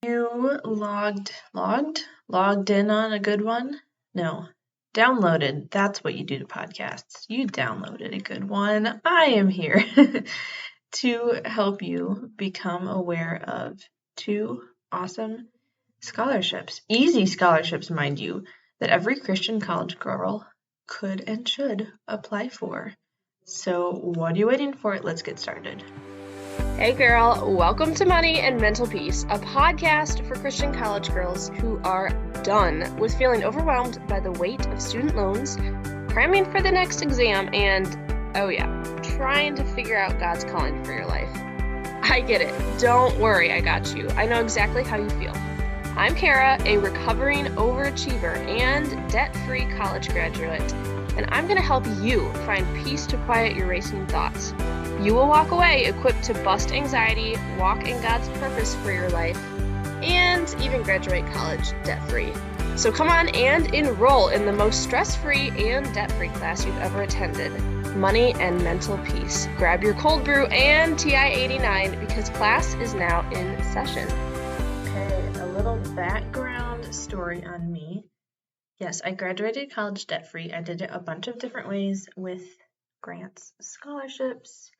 You logged in on a good one? No, downloaded. That's what you do to podcasts. You downloaded a good one. I am here to help you become aware of two awesome scholarships, easy scholarships, mind you, that every Christian college girl could and should apply for. So what are you waiting for? Let's get started. Hey girl, welcome to Money and Mental Peace, a podcast for Christian college girls who are done with feeling overwhelmed by the weight of student loans, cramming for the next exam, and, oh yeah, trying to figure out God's calling for your life. I get it. Don't worry, I got you. I know exactly how you feel. I'm Kara, a recovering overachiever and debt-free college graduate, and I'm going to help you find peace to quiet your racing thoughts. You will walk away equipped to bust anxiety, walk in God's purpose for your life, and even graduate college debt-free. So come on and enroll in the most stress-free and debt-free class you've ever attended, Money and Mental Peace. Grab your cold brew and TI 89 because class is now in session. Okay, a little background story on me. Yes, I graduated college debt-free. I did it a bunch of different ways with grants, scholarships,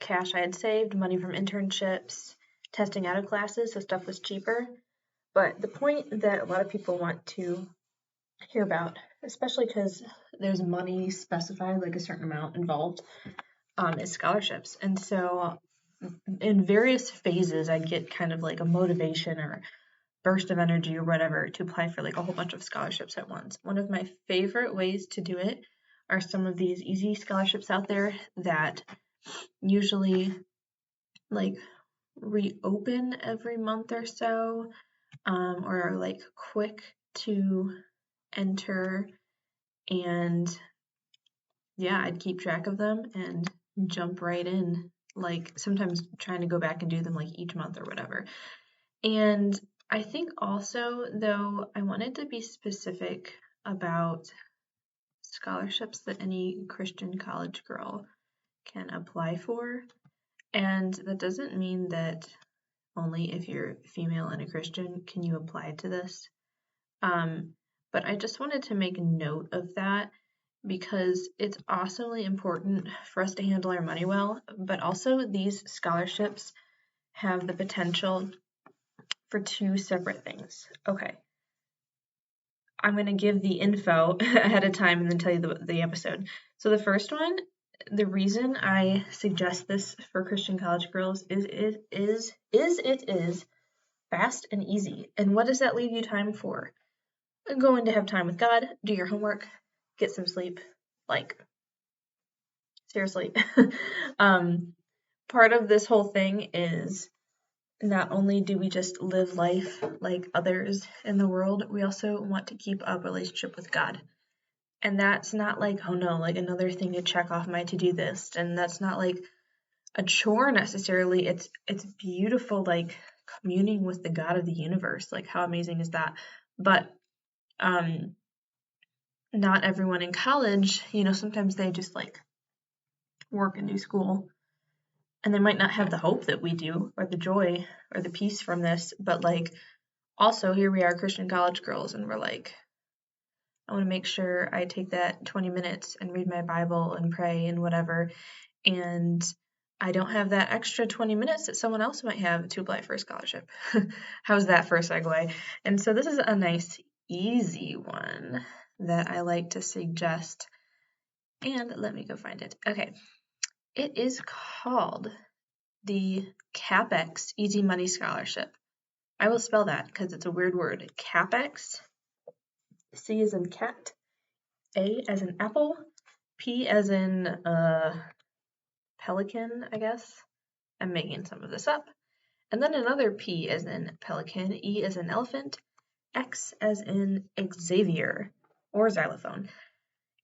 cash I had saved, money from internships, testing out of classes, so stuff was cheaper. But the point that a lot of people want to hear about, especially because there's money specified, like a certain amount involved, is scholarships. And so in various phases, I get kind of like a motivation or burst of energy or whatever to apply for like a whole bunch of scholarships at once. One of my favorite ways to do it are some of these easy scholarships out there that usually like reopen every month or so, or are like quick to enter, and yeah, I'd keep track of them and jump right in, like sometimes trying to go back and do them like each month or whatever. And I think also, though, I wanted to be specific about scholarships that any Christian college girl can apply for. And that doesn't mean that only if you're female and a Christian can you apply to this. But I just wanted to make note of that because it's awesomely important for us to handle our money well, but also these scholarships have the potential for two separate things. Okay. I'm going to give the info ahead of time and then tell you the episode. So the first one, the reason I suggest this for Christian college girls is it is fast and easy. And what does that leave you time for? Going to have time with God, do your homework, get some sleep. Like, seriously. Part of this whole thing is not only do we just live life like others in the world, we also want to keep a relationship with God. And that's not like, oh no, like another thing to check off my to-do list. And that's not like a chore necessarily. It's beautiful, like communing with the God of the universe. Like how amazing is that? But not everyone in college, sometimes they just like work and do school. And they might not have the hope that we do, or the joy, or the peace from this, but like, also here we are Christian college girls, and we're like, I want to make sure I take that 20 minutes and read my Bible and pray and whatever, and I don't have that extra 20 minutes that someone else might have to apply for a scholarship. How's that for a segue? And so this is a nice, easy one that I like to suggest, and let me go find it. Okay. It is called the CAPEX Easy Money Scholarship. I will spell that because it's a weird word. CAPEX, C as in cat, A as in apple, P as in pelican, I guess. I'm making some of this up. And then another P as in pelican, E as in elephant, X as in Xavier or xylophone.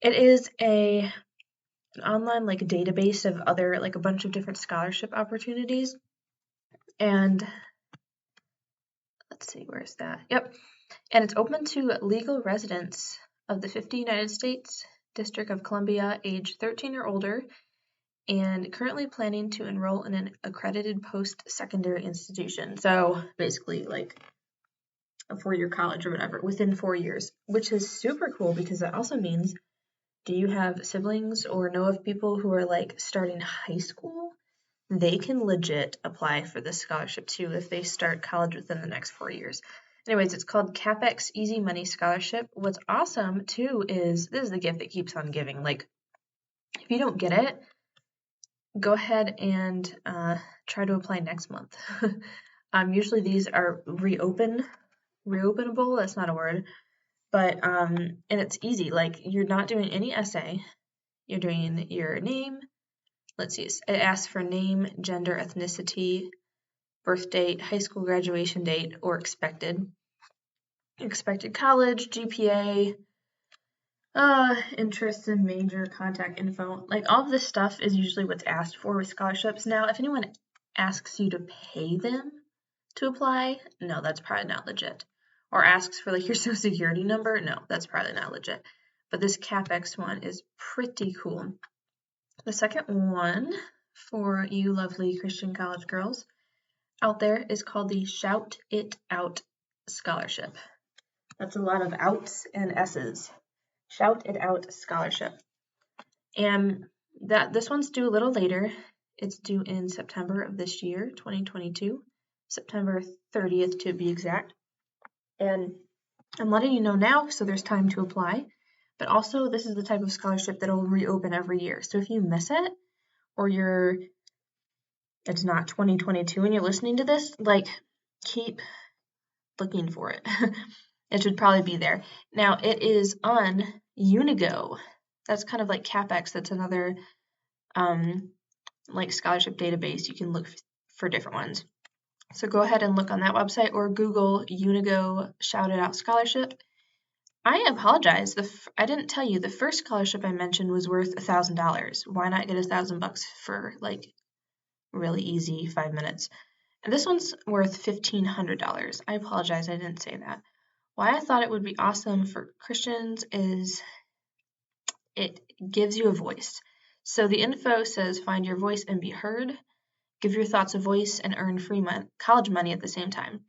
It is an online like database of other like a bunch of different scholarship opportunities, and let's see, where's that? Yep. And it's open to legal residents of the 50 United States, District of Columbia, age 13 or older, and currently planning to enroll in an accredited post-secondary institution. So basically like a 4-year college or whatever within 4 years, which is super cool because that also means, do you have siblings or know of people who are like starting high school? They can legit apply for this scholarship too if they start college within the next 4 years. Anyways, it's called CapEx Easy Money Scholarship. What's awesome too is this is the gift that keeps on giving. Like, if you don't get it, go ahead and try to apply next month. Usually these are reopenable. That's not a word, but and it's easy. Like, you're not doing any essay. You're doing your name. Let's see. It asks for name, gender, ethnicity, birth date, high school graduation date, or expected college, GPA, interests and major, contact info. Like, all of this stuff is usually what's asked for with scholarships. Now, if anyone asks you to pay them to apply, no, that's probably not legit. Or asks for like your social security number, no, that's probably not legit. But this CapEx one is pretty cool. The second one for you lovely Christian college girls out there is called the Shout It Out Scholarship. That's a lot of outs and S's. Shout It Out Scholarship. And this one's due a little later. It's due in September of this year, 2022, September 30th to be exact. And I'm letting you know now so there's time to apply. But also, this is the type of scholarship that will reopen every year. So if you miss it, or it's not 2022 and you're listening to this, like, keep looking for it. It should probably be there. Now, it is on Unigo. That's kind of like CapEx. That's another like scholarship database. You can look for different ones. So go ahead and look on that website or Google Unigo Shout It Out Scholarship. I apologize. I didn't tell you the first scholarship I mentioned was worth $1,000. Why not get $1,000 for like really easy 5 minutes? And this one's worth $1,500. I apologize. I didn't say that. Why I thought it would be awesome for Christians is it gives you a voice. So the info says find your voice and be heard, give your thoughts a voice, and earn free college money at the same time.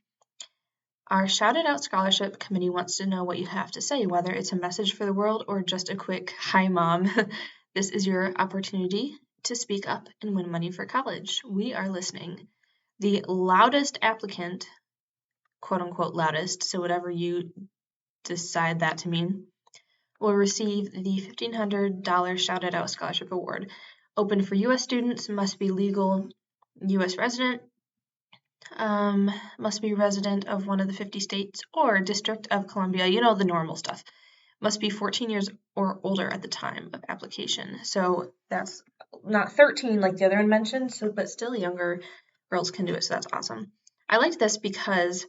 Our Shout It Out Scholarship Committee wants to know what you have to say, whether it's a message for the world or just a quick, hi, Mom. This is your opportunity to speak up and win money for college. We are listening. The loudest applicant, quote unquote loudest, so whatever you decide that to mean, will receive the $1,500 Shout It Out Scholarship Award. Open for U.S. students, must be legal U.S. resident, must be resident of one of the 50 states or District of Columbia, you know, the normal stuff. Must be 14 years or older at the time of application. So that's not 13 like the other one mentioned, but still younger girls can do it, so that's awesome. I liked this because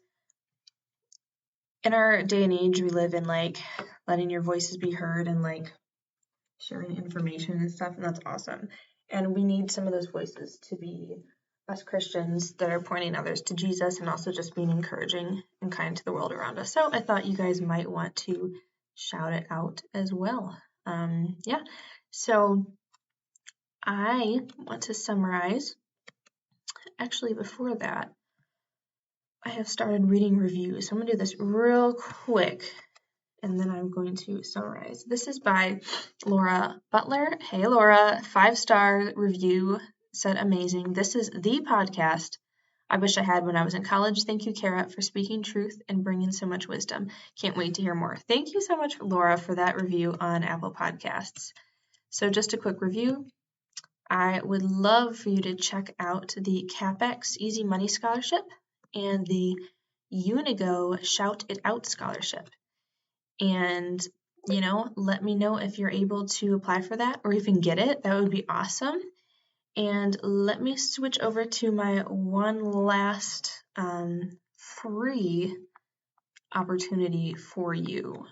in our day and age, we live in like letting your voices be heard and like sharing information and stuff, and that's awesome. And we need some of those voices to be us Christians that are pointing others to Jesus and also just being encouraging and kind to the world around us. So I thought you guys might want to shout it out as well. So I want to summarize. Actually, before that, I have started reading reviews. So I'm going to do this real quick, and then I'm going to summarize. This is by Laura Butler. Hey, Laura, 5-star review, said amazing. This is the podcast I wish I had when I was in college. Thank you, Kara, for speaking truth and bringing so much wisdom. Can't wait to hear more. Thank you so much, Laura, for that review on Apple Podcasts. So just a quick review. I would love for you to check out the CapEx Easy Money Scholarship and the Unigo Shout It Out Scholarship. And, let me know if you're able to apply for that or even get it. That would be awesome. And let me switch over to my one last free opportunity for you.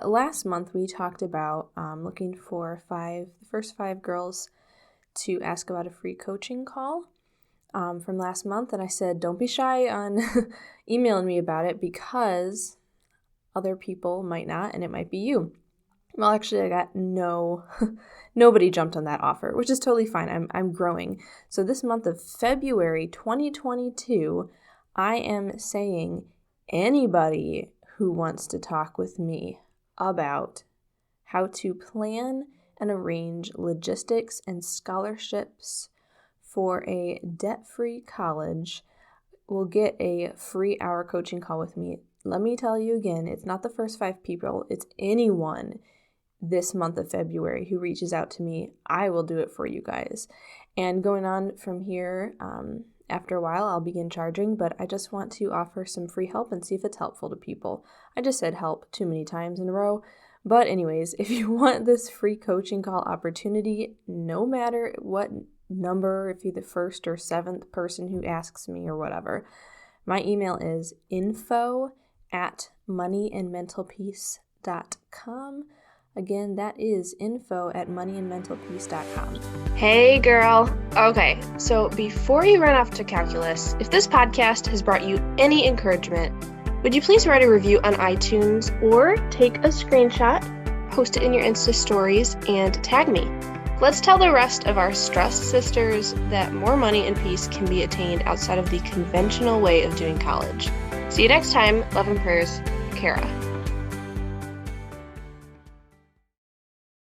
Last month, we talked about looking for the first 5 girls to ask about a free coaching call from last month. And I said, don't be shy on emailing me about it because other people might not, and it might be you. Well, actually, I got nobody jumped on that offer, which is totally fine. I'm growing. So this month of February 2022, I am saying anybody who wants to talk with me about how to plan and arrange logistics and scholarships for a debt-free college will get a free hour coaching call with me. Let me tell you again, it's not the first 5 people, it's anyone this month of February who reaches out to me. I will do it for you guys. And going on from here, after a while, I'll begin charging, but I just want to offer some free help and see if it's helpful to people. I just said help too many times in a row. But anyways, if you want this free coaching call opportunity, no matter what number, if you're the 1st or 7th person who asks me or whatever, my email is info@moneyandmentalpeace.com. Again, that is info@moneyandmentalpeace.com. Hey girl. Okay, so before you run off to calculus, if this podcast has brought you any encouragement, would you please write a review on iTunes or take a screenshot, post it in your Insta stories, and tag me. Let's tell the rest of our stressed sisters that more money and peace can be attained outside of the conventional way of doing college. See you next time. Love and prayers, Kara.